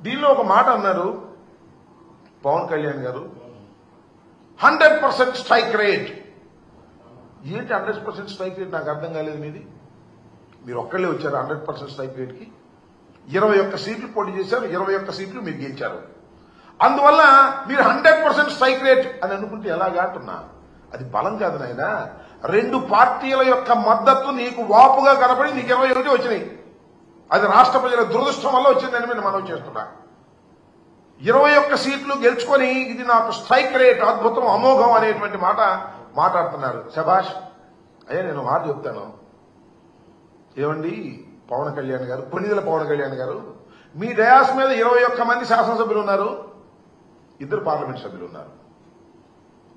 దీనిలో ఒక మాట అన్నారు పవన్ కళ్యాణ్ గారు, 100% స్ట్రైక్ రేట్. ఏంటి 100% స్ట్రైక్ రేట్? నాకు అర్థం కాలేదు. మీరు ఒక్కళ్ళే వచ్చారు 100% స్ట్రైక్ రేట్ కి. 21 సీట్లు పోటీ చేశారు, 21 సీట్లు మీరు గెలిచారు. అందువల్ల మీరు 100% స్ట్రైక్ రేట్ అని అనుకుంటే ఎలాగా అంటున్నా? అది బలం కాదు నాయన. రెండు పార్టీల యొక్క మద్దతు నీకు వాపుగా కనపడి నీకు 21 వచ్చినాయి. అది రాష్ట్ర ప్రజల దురదృష్టం వల్ల వచ్చిందని నేను మనవి చేస్తున్నా. 21 సీట్లు గెలుచుకొని ఇది నాకు స్ట్రైక్ రేట్, అద్భుతం, అమోఘం అనేటువంటి మాట మాట్లాడుతున్నారు. శభాష్ అయ్యా. నేను మాట చెప్తాను. ఏమండి పవన్ కళ్యాణ్ గారు, కొన్నిదల పవన్ కళ్యాణ్ గారు, మీ డయాస్ మీద 21 మంది శాసనసభ్యులు ఉన్నారు, 2 పార్లమెంట్ సభ్యులు ఉన్నారు.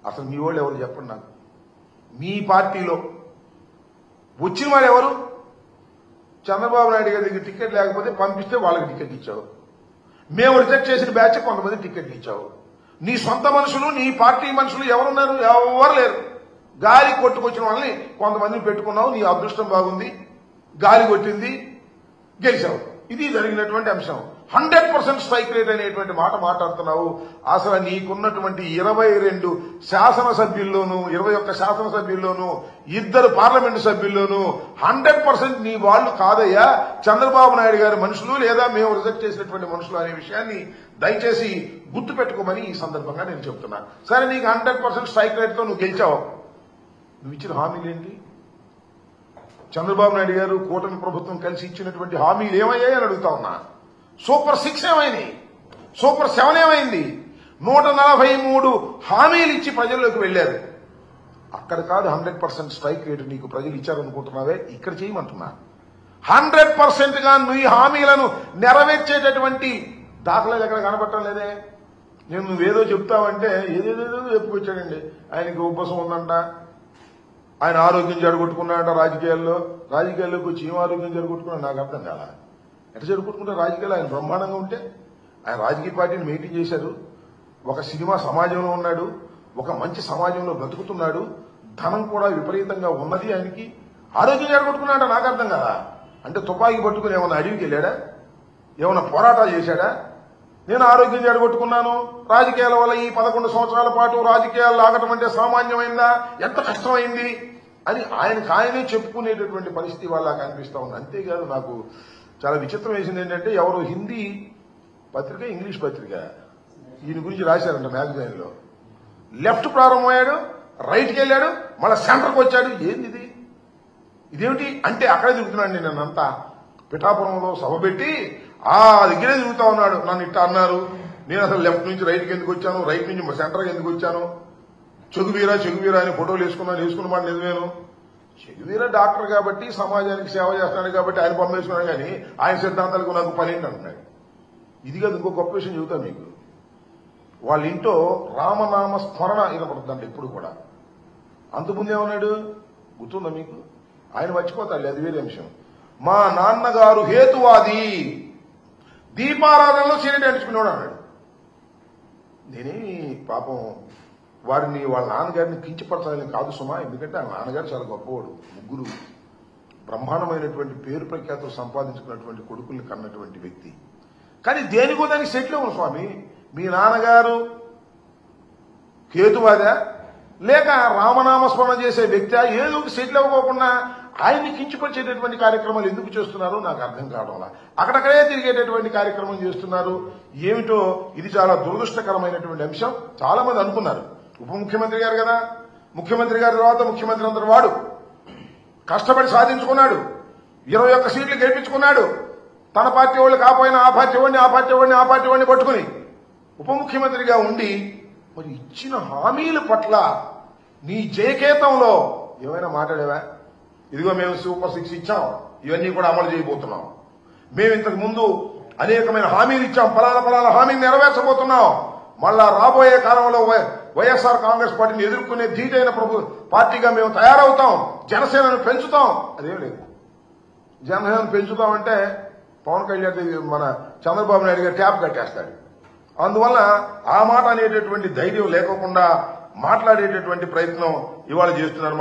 అసలు మీ వాళ్ళు ఎవరు చెప్పండి నాకు. మీ పార్టీలో వచ్చిన వారు ఎవరు? చంద్రబాబు నాయుడు గారి దగ్గర టికెట్ లేకపోతే పంపిస్తే వాళ్ళకి టికెట్ ఇచ్చావు. మేము రిజెక్ట్ చేసిన బ్యాచ్ కొంతమంది టికెట్ ఇచ్చావు. నీ సొంత మనుషులు, నీ పార్టీ మనుషులు ఎవరున్నారు? ఎవరు లేరు. గాలి కొట్టుకొచ్చిన వాళ్ళని కొంతమందిని పెట్టుకున్నావు. నీ అదృష్టం బాగుంది, గాలి కొట్టింది, గెలిచావు. ఇది జరిగినటువంటి అంశం. 100% స్ట్రైక్ రేట్ అనేటువంటి మాట మాట్లాడుతున్నావు. అసలు నీకున్నటువంటి 22 శాసనసభ్యుల్లోనూ, 21 శాసనసభ్యుల్లోనూ, 2 పార్లమెంటు సభ్యుల్లోనూ 100% నీ వాళ్ళు కాదయ్యా, చంద్రబాబు నాయుడు గారి మనుషులు లేదా మేము రిజెక్ట్ చేసినటువంటి మనుషులు అనే విషయాన్ని దయచేసి గుర్తు పెట్టుకోమని ఈ సందర్భంగా నేను చెప్తున్నా. సరే, నీకు 100% స్ట్రైక్ రేట్ తో నువ్వు గెలిచావు. నువ్వు ఇచ్చిన హామీలు ఏంటి? చంద్రబాబు నాయుడు గారు కూటమి ప్రభుత్వం కలిసి ఇచ్చినటువంటి హామీలు ఏమయ్యాయి అని అడుగుతా ఉన్నా. సూపర్ 6 ఏమైంది? సూపర్ 7 ఏమైంది? 143 హామీలు ఇచ్చి ప్రజల్లోకి వెళ్లారు. అక్కడ కాదు 100% స్ట్రైక్ రేట్ నీకు ప్రజలు ఇచ్చారనుకుంటున్నావే, ఇక్కడ చేయమంటున్నా. 100% గా నీ హామీలను నెరవేర్చేటటువంటి దాఖలాలు ఎక్కడ కనపడటం లేదే. నేను నువ్వేదో చెప్తావంటే ఏదేదో చెప్పుకొచ్చాడండి. ఆయనకి ఉపసం ఉందంట, ఆయన ఆరోగ్యం జడగొట్టుకున్నాడంట రాజకీయాల్లోకి వచ్చి ఏం ఆరోగ్యం జడగొట్టుకున్నా నాకు అర్థం కాలా. ఎట్లా జరుపుకుంటే రాజకీయాలు ఆయన బ్రహ్మాండంగా ఉంటే ఆయన రాజకీయ పార్టీని మెయింటైన్ చేశారు. ఒక సినిమా సమాజంలో ఉన్నాడు, ఒక మంచి సమాజంలో బ్రతుకుతున్నాడు, ధనం కూడా విపరీతంగా ఉన్నది ఆయనకి. ఆరోగ్యం జడగొట్టుకున్నాడ నాకు అర్థం కదా. అంటే తుపాకీ పట్టుకుని ఏమన్నా అడవికి వెళ్ళాడా? ఏమన్నా పోరాటాలు చేశాడా? నేను ఆరోగ్యం జడగొట్టుకున్నాను, రాజకీయాల వల్ల ఈ 11 సంవత్సరాల పాటు రాజకీయాలు లాగటం అంటే సామాన్యమైందా, ఎంత కష్టమైంది అని ఆయనే చెప్పుకునేటటువంటి పరిస్థితి వాళ్ళ కనిపిస్తా ఉంది. అంతేకాదు నాకు చాలా విచిత్రం వేసింది ఏంటంటే, ఎవరు హిందీ పత్రిక, ఇంగ్లీష్ పత్రిక ఈయన గురించి రాశారంట మ్యాగజైన్ లో. లెఫ్ట్ ప్రారంభమయ్యాడు, రైట్కి వెళ్ళాడు, మళ్ళీ సెంటర్కి వచ్చాడు. ఏంది ఇదేమిటి అంటే అక్కడే తిరుగుతున్నాడు. నేనంతా పిఠాపురంలో సభ పెట్టి ఆ దగ్గరే తిరుగుతా ఉన్నాడు. నన్ను ఇట్లా అన్నారు, నేను అసలు లెఫ్ట్ నుంచి రైట్కి ఎందుకు వచ్చాను, రైట్ నుంచి సెంటర్కి ఎందుకు వచ్చాను, చెగువీరా అని ఫోటోలు వేసుకున్న మాట నిజమేను. చెగువీరా డాక్టర్ కాబట్టి సమాజానికి సేవ చేస్తున్నాడు కాబట్టి ఆయన పంపేసుకున్నాడు, కానీ ఆయన సిద్ధాంతాలకు నాకు పని ఏంటి అంటున్నాడు. ఇది కాదు, ఇంకో గొప్ప విషయం చెబుతా మీకు. వాళ్ళ ఇంట్లో రామనామ స్మరణ వినపడుతుందంట ఇప్పుడు కూడా. అంతకుముందు ఏమన్నాడు గుర్తుందా మీకు? ఆయన మర్చిపోతాడు, అది వేరే అంశం. మా నాన్నగారు హేతువాది, దీపారాధనలో సీనియర్ అంటుకున్నాడు అన్నాడు. నేనేమి పాపం వారిని వాళ్ళ నాన్నగారిని కించపరచాలని కాదు సుమా, ఎందుకంటే ఆ నాన్నగారు చాలా గొప్పవాడు. 3 బ్రహ్మాండమైనటువంటి పేరు ప్రఖ్యాతులు సంపాదించుకున్నటువంటి కొడుకుల్ని కన్నటువంటి వ్యక్తి. కానీ దేనికో దానికి సెటిల్ అవ్వను స్వామి. మీ నాన్నగారు హేతువాదా లేక రామనామస్మరణ చేసే వ్యక్తి ఏదో సెటిల్ అవ్వకోకుండా ఆయన్ని కించపరిచేటటువంటి కార్యక్రమాలు ఎందుకు చేస్తున్నారో నాకు అర్థం కావడంలా. అక్కడక్కడే తిరిగేటటువంటి కార్యక్రమం చేస్తున్నారు. ఏమిటో ఇది చాలా దురదృష్టకరమైనటువంటి అంశం. చాలా మంది అనుకున్నారు ఉప ముఖ్యమంత్రి గారు కదా, ముఖ్యమంత్రి గారి తర్వాత ముఖ్యమంత్రి అందరు వాడు కష్టపడి సాధించుకున్నాడు, 21 సీట్లు గెలిపించుకున్నాడు. తన పార్టీ వాళ్ళు కాపోయినా ఆ పార్టీ వాడిని పట్టుకుని ఉప ముఖ్యమంత్రిగా ఉండి మరి ఇచ్చిన హామీల పట్ల నీ జయకేతంలో ఏమైనా మాట్లాడేవా? ఇదిగో మేము సూపర్ 6 ఇచ్చాం, ఇవన్నీ కూడా అమలు చేయబోతున్నాం, మేము ఇంతకు ముందు అనేకమైన హామీలు ఇచ్చాం, ఫలానా హామీని నెరవేర్చబోతున్నాం, మళ్ళా రాబోయే కాలంలో వైఎస్ఆర్ కాంగ్రెస్ పార్టీని ఎదుర్కొనే ధీటైన పార్టీగా మేము తయారవుతాం, జనసేనను పెంచుతాం. అదేం లేదు. జనసేనను పెంచుతామంటే పవన్ కళ్యాణ్ మన చంద్రబాబు నాయుడు గారు ట్యాప్ కట్టేస్తాడు. అందువల్ల ఆ మాట అనేటటువంటి ధైర్యం లేకుండా మాట్లాడేటటువంటి ప్రయత్నం ఇవాళ చేస్తున్నారు.